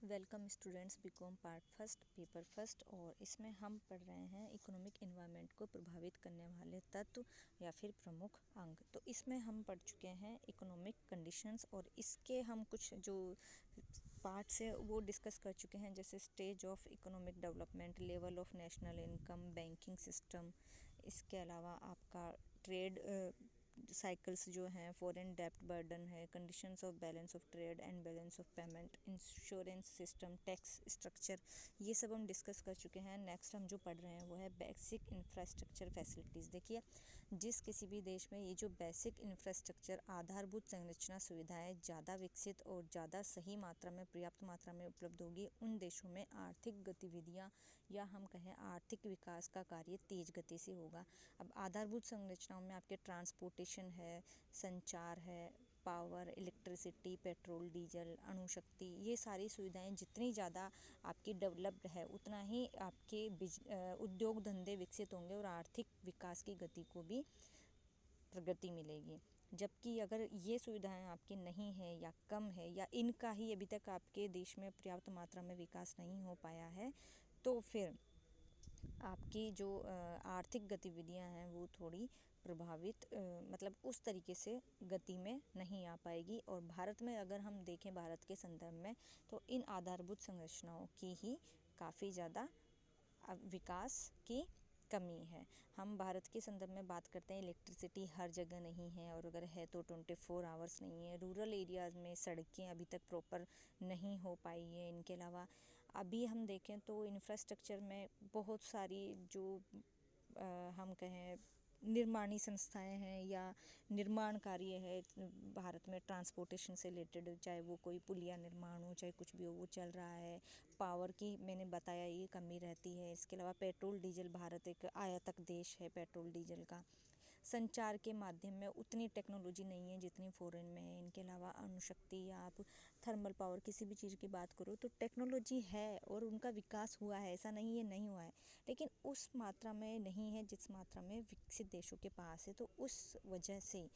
Welcome students BCom part first paper first. और इसमें हम पढ़ रहे हैं इकोनॉमिक इन्वायरमेंट को प्रभावित करने वाले तत्व या फिर प्रमुख अंग। तो इसमें हम पढ़ चुके हैं इकोनॉमिक कंडीशंस और इसके हम कुछ जो पार्ट्स है वो डिस्कस कर चुके हैं, जैसे stage of economic development, level of national income, banking system. इसके अलावा आपका ट्रेड साइकिल्स जो हैं, फॉरेन डेब्ट बर्डन है, conditions of balance of trade and balance of payment, insurance system, tax structure, ये सब हम डिस्कस कर चुके हैं। नेक्स्ट हम जो पढ़ रहे हैं वो है बेसिक इंफ्रास्ट्रक्चर फैसिलिटीज़। देखिए, जिस किसी भी देश में ये जो बेसिक इंफ्रास्ट्रक्चर आधारभूत संरचना सुविधाएं ज़्यादा विकसित और ज़्यादा सही मात्रा में, पर्याप्त मात्रा में उपलब्ध होगी, उन देशों में आर्थिक गतिविधियाँ या हम कहें आर्थिक विकास का कार्य तेज गति से होगा। अब आधारभूत संरचनाओं में आपके ट्रांसपोर्टेशन है, संचार है, power, electricity, petrol, diesel, Anushakti, ये सारी सुविधाएं जितनी ज़्यादा आपकी डेवलप्ड है उतना ही आपके उद्योग धंधे विकसित होंगे और आर्थिक विकास की गति को भी प्रगति मिलेगी। जबकि अगर ये सुविधाएं आपकी नहीं है या कम है या इनका ही अभी तक आपके देश में पर्याप्त मात्रा में विकास नहीं हो पाया है, तो फिर आपकी जो आर्थिक गतिविधियां हैं वो थोड़ी प्रभावित मतलब उस तरीके से गति में नहीं आ पाएगी। और भारत में अगर हम देखें, भारत के संदर्भ में, तो इन आधारभूत संरचनाओं की ही काफ़ी ज़्यादा विकास की कमी है। हम भारत के संदर्भ में बात करते हैं, इलेक्ट्रिसिटी हर जगह नहीं है, और अगर है तो 24 आवर्स नहीं है। रूरल एरियाज़ में सड़कें अभी तक प्रॉपर नहीं हो पाई है। इनके अलावा अभी हम देखें तो इंफ्रास्ट्रक्चर में बहुत सारी जो हम कहें निर्माणी संस्थाएं हैं या निर्माण कार्य है भारत में ट्रांसपोर्टेशन से रिलेटेड, चाहे वो कोई पुलिया निर्माण हो, चाहे कुछ भी हो, वो चल रहा है। पावर की मैंने बताया ये कमी रहती है। इसके अलावा पेट्रोल डीजल, भारत एक आयातक देश है पेट्रोल डीजल का। संचार के माध्यम में उतनी टेक्नोलॉजी नहीं है जितनी फॉरेन में है। इनके अलावा अणुशक्ति या आप थर्मल पावर, किसी भी चीज़ की बात करो तो टेक्नोलॉजी है और उनका विकास हुआ है, ऐसा नहीं है नहीं हुआ है, लेकिन उस मात्रा में नहीं है जिस मात्रा में विकसित देशों के पास है। तो उस वजह से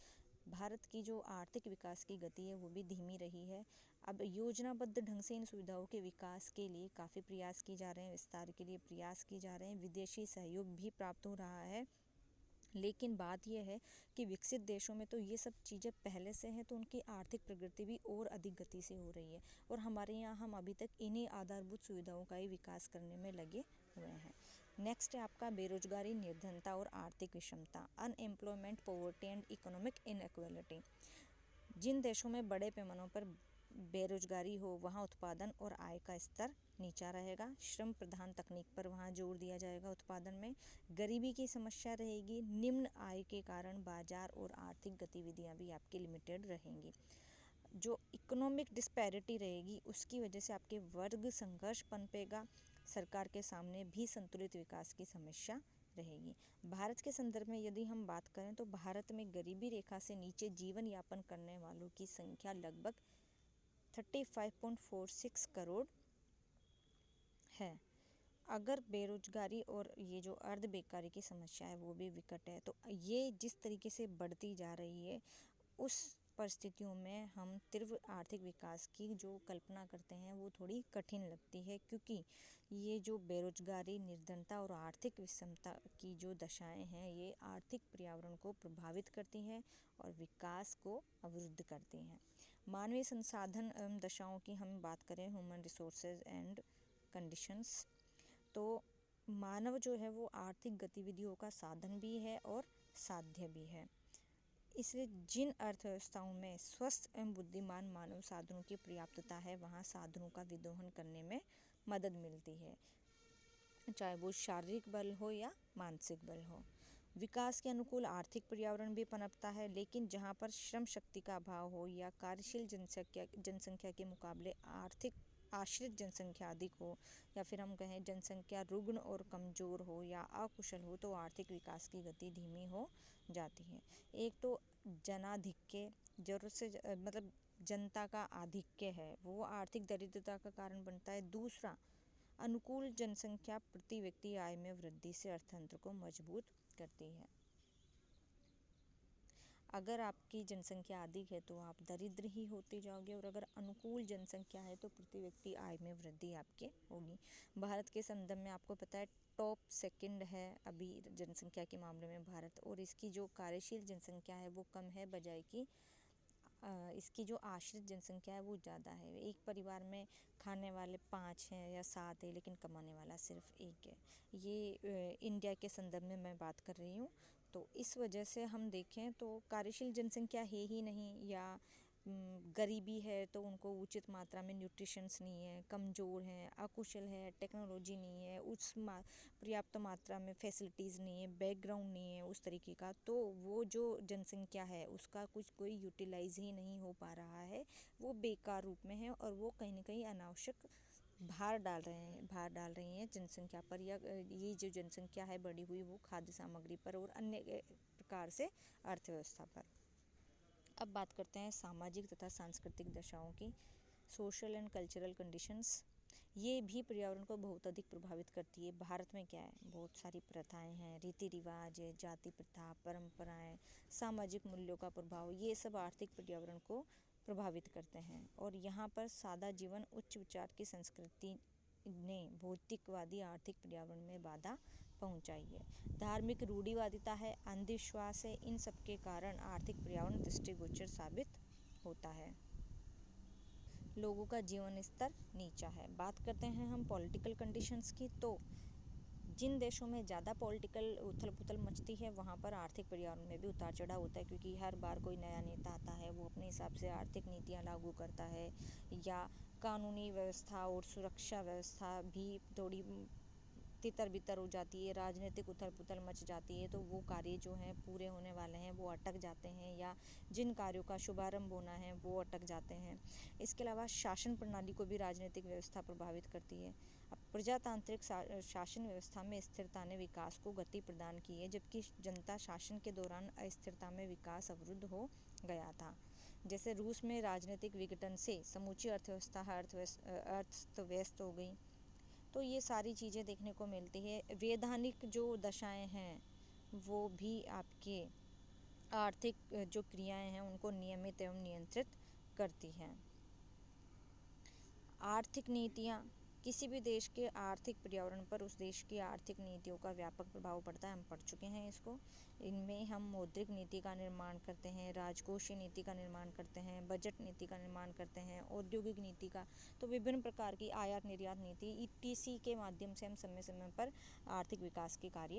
भारत की जो आर्थिक विकास की गति है वो भी धीमी रही है। अब योजनाबद्ध ढंग से इन सुविधाओं के विकास के लिए काफ़ी प्रयास किए जा रहे हैं, विस्तार के लिए प्रयास किए जा रहे हैं, विदेशी सहयोग भी प्राप्त हो रहा है। लेकिन बात यह है कि विकसित देशों में तो ये सब चीज़ें पहले से हैं, तो उनकी आर्थिक प्रगति भी और अधिक गति से हो रही है, और हमारे यहाँ हम अभी तक इन्हीं आधारभूत सुविधाओं का ही विकास करने में लगे हुए हैं। नेक्स्ट है आपका बेरोजगारी, निर्धनता और आर्थिक विषमता, unemployment, poverty and economic inequality. जिन देशों में बड़े पैमानों पर बेरोजगारी हो वहाँ उत्पादन और आय का स्तर नीचा रहेगा। श्रम प्रधान तकनीक पर वहाँ जोर दिया जाएगा उत्पादन में। गरीबी की समस्या रहेगी। निम्न आय के कारण बाजार और आर्थिक गतिविधियाँ भी आपकी लिमिटेड रहेंगी। जो इकोनॉमिक डिस्पैरिटी रहेगी उसकी वजह से आपके वर्ग संघर्ष पनपेगा। सरकार के सामने भी संतुलित विकास की समस्या रहेगी। भारत के संदर्भ में यदि हम बात करें तो भारत में गरीबी रेखा से नीचे जीवन यापन करने वालों की संख्या लगभग 35.46 करोड़ है। अगर बेरोजगारी और ये जो अर्ध बेकारी की समस्या है वो भी विकट है, तो ये जिस तरीके से बढ़ती जा रही है उस परिस्थितियों में हम तीव्र आर्थिक विकास की जो कल्पना करते हैं वो थोड़ी कठिन लगती है, क्योंकि ये जो बेरोजगारी, निर्धनता और आर्थिक विषमता की जो दशाएं हैं ये आर्थिक पर्यावरण को प्रभावित करती हैं और विकास को अवरुद्ध करती हैं। मानवीय संसाधन एवं दशाओं की हम बात करें, ह्यूमन रिसोर्सेज एंड कंडीशंस, तो मानव जो है वो आर्थिक गतिविधियों का साधन भी है और साध्य भी है। इसलिए जिन अर्थव्यवस्थाओं में स्वस्थ एवं बुद्धिमान मानव साधनों की पर्याप्तता है वहाँ साधनों का विदोहन करने में मदद मिलती है, चाहे वो शारीरिक बल हो या मानसिक बल हो। विकास के अनुकूल आर्थिक पर्यावरण भी पनपता है, लेकिन जहाँ पर श्रम शक्ति का अभाव हो या कार्यशील जनसंख्या के मुकाबले आर्थिक आश्रित जनसंख्या अधिक हो, या फिर हम कहें जनसंख्या रुग्ण और कमज़ोर हो या अकुशल हो, तो आर्थिक विकास की गति धीमी हो जाती है। एक तो जनाधिक्य, जरूरत से मतलब जनता का आधिक्य है वो आर्थिक दरिद्रता का कारण बनता है। दूसरा, अनुकूल जनसंख्या प्रति व्यक्ति आय में वृद्धि से अर्थतंत्र को मजबूत करती है। अगर आपकी जनसंख्या अधिक है तो आप दरिद्र ही होते जाओगे, और अगर अनुकूल जनसंख्या है तो प्रति व्यक्ति आय में वृद्धि आपके होगी। भारत के संदर्भ में आपको पता है टॉप सेकंड है अभी जनसंख्या के मामले में भारत, और इसकी जो कार्यशील जनसंख्या है वो कम है, बजाय कि इसकी जो आश्रित जनसंख्या है वो ज़्यादा है। एक परिवार में खाने वाले 5 हैं या 7 है, लेकिन कमाने वाला सिर्फ 1 है। ये इंडिया के संदर्भ में मैं बात कर रही हूँ। तो इस वजह से हम देखें तो कार्यशील जनसंख्या है ही नहीं, या गरीबी है तो उनको उचित मात्रा में न्यूट्रिशंस नहीं है, कमज़ोर हैं, अकुशल है, टेक्नोलॉजी नहीं है, पर्याप्त मात्रा में फैसिलिटीज़ नहीं है, बैकग्राउंड नहीं है उस तरीके का, तो वो जो जनसंख्या है उसका कुछ कोई यूटिलाइज़ ही नहीं हो पा रहा है, वो बेकार रूप में है, और वो कहीं ना कहीं अनावश्यक भार डाल रही हैं जनसंख्या पर, या ये जो जनसंख्या है बढ़ी हुई वो खाद्य सामग्री पर और अन्य प्रकार से अर्थव्यवस्था पर। अब बात करते हैं सामाजिक तथा सांस्कृतिक दशाओं की। सोशल एंड कल्चरल कंडीशंस, ये भी पर्यावरण को बहुत अधिक प्रभावित करती है। भारत में क्या है, बहुत सारी प्रथाएं हैं, रीति रिवाज है, जाति प्रथा, परंपराएं, सामाजिक मूल्यों का प्रभाव, ये सब आर्थिक पर्यावरण को प्रभावित करते हैं। और यहाँ पर सादा जीवन, उच्च विचार की संस्कृति ने भौतिकवादी आर्थिक पर्यावरण में बाधा पहुंचाई है। धार्मिक रूढ़िवादिता है, अंधविश्वास है, इन सब के कारण आर्थिक पर्यावरण दृष्टिगोचर साबित होता है। लोगों का जीवन स्तर नीचा है। बात करते हैं हम पॉलिटिकल कंडीशंस की, तो जिन देशों में ज़्यादा पॉलिटिकल उथल पुथल मचती है वहाँ पर आर्थिक पर्यावरण में भी उतार चढ़ाव होता है, क्योंकि हर बार कोई नया नेता आता है, वो अपने हिसाब से आर्थिक नीतियाँ लागू करता है, या कानूनी व्यवस्था और सुरक्षा व्यवस्था भी थोड़ी तितर बितर हो जाती है, राजनीतिक उथल पुथल मच जाती है, तो वो कार्य जो हैं पूरे होने वाले हैं वो अटक जाते हैं, या जिन कार्यों का शुभारंभ होना है वो अटक जाते हैं। इसके अलावा शासन प्रणाली को भी राजनीतिक व्यवस्था प्रभावित करती है। अब प्रजातांत्रिक शासन व्यवस्था में स्थिरता ने विकास को गति प्रदान की है, जबकि जनता शासन के दौरान अस्थिरता में विकास अवरुद्ध हो गया था। जैसे रूस में राजनीतिक विघटन से समूची अर्थव्यवस्था अस्त व्यस्त हो गई। तो ये सारी चीज़ें देखने को मिलती है। वैधानिक जो दशाएं हैं वो भी आपके आर्थिक जो क्रियाएं हैं उनको नियमित एवं नियंत्रित करती हैं। आर्थिक नीतियाँ, किसी भी देश के आर्थिक पर्यावरण पर उस देश की आर्थिक नीतियों का व्यापक प्रभाव पड़ता है, हम पढ़ चुके हैं इसको। इनमें हम मौद्रिक नीति का निर्माण करते हैं, राजकोषीय नीति का निर्माण करते हैं, बजट नीति का निर्माण करते हैं, औद्योगिक नीति का, तो विभिन्न प्रकार की आयात निर्यात नीति ETC के माध्यम से हम समय समय पर आर्थिक विकास के कार्य